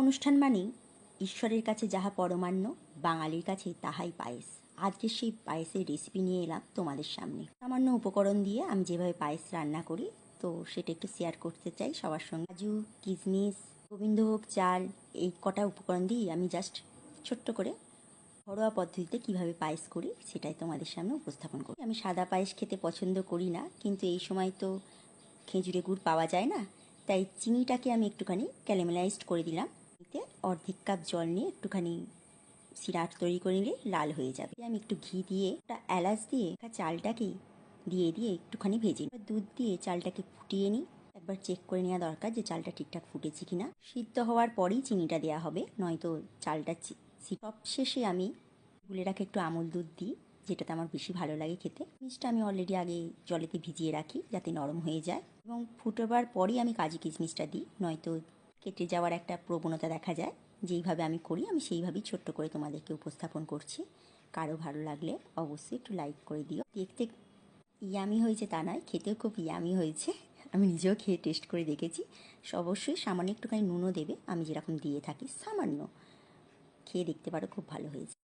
অনুষ্ঠান মানেই ঈশ্বরের কাছে যাহা পরমান্ন, বাঙালির কাছে তাহাই পায়েস। আজকে সেই পায়েসের রেসিপি নিয়ে এলাম তোমাদের সামনে। সামান্য উপকরণ দিয়ে আমি যেভাবে পায়েস রান্না করি, তো সেটা একটু শেয়ার করতে চাই সবার সঙ্গে। কাজু, কিশমিশ, গোবিন্দভোগ চাল, এই কটা উপকরণ দিয়ে আমি জাস্ট ছোট্ট করে ঘরোয়া পদ্ধতিতে কিভাবে পায়েস করি সেটাই তোমাদের সামনে উপস্থাপন করি। আমি সাদা পায়েস খেতে পছন্দ করি না, কিন্তু এই সময় তো খেজুরে গুড় পাওয়া যায় না, তাই চিনিটাকে আমি একটুখানি ক্যারামেলাইজড করে দিলাম। এতে অর্ধেক কাপ জল নিয়ে একটুখানি সিরাপ তৈরি করে নিলে লাল হয়ে যাবে। আমি একটু ঘি দিয়ে, একটা এলাচ দিয়ে চালটাকে দিয়ে একটুখানি ভেজে নিই। দুধ দিয়ে চালটাকে ফুটিয়ে নিই। একবার চেক করে নেওয়া দরকার যে চালটা ঠিকঠাক ফুটেছে কিনা। সিদ্ধ হওয়ার পরেই চিনিটা দেওয়া হবে, নয়তো চালটা সব শেষে আমি গুলে রাখে একটু আমুল দুধ দিই, যেটাতে আমার বেশি ভালো লাগে খেতে। মিষ্টিটা আমি অলরেডি আগে জলেতে ভিজিয়ে রাখি যাতে নরম হয়ে যায়, এবং ফুটোবার পরই আমি কাজু কিশমিশটা দিই, নয়তো কেটে যাওয়ার একটা প্রবণতা দেখা যায়। যেইভাবে আমি করি আমি সেইভাবেই ছোট্ট করে তোমাদেরকে উপস্থাপন করছি। কারো ভালো লাগলে অবশ্যই একটু লাইক করে দিও। দেখতে ইয়ামি হয়েছে তা নয়, খেতেও খুব ইয়ামি হয়েছে। আমি নিজেও খেয়ে টেস্ট করে দেখেছি। অবশ্যই সামান্য একটুখানি নুনও দেবে, আমি যেরকম দিয়ে থাকি সামান্য। খেয়ে দেখতে পারো, খুব ভালো হয়েছে।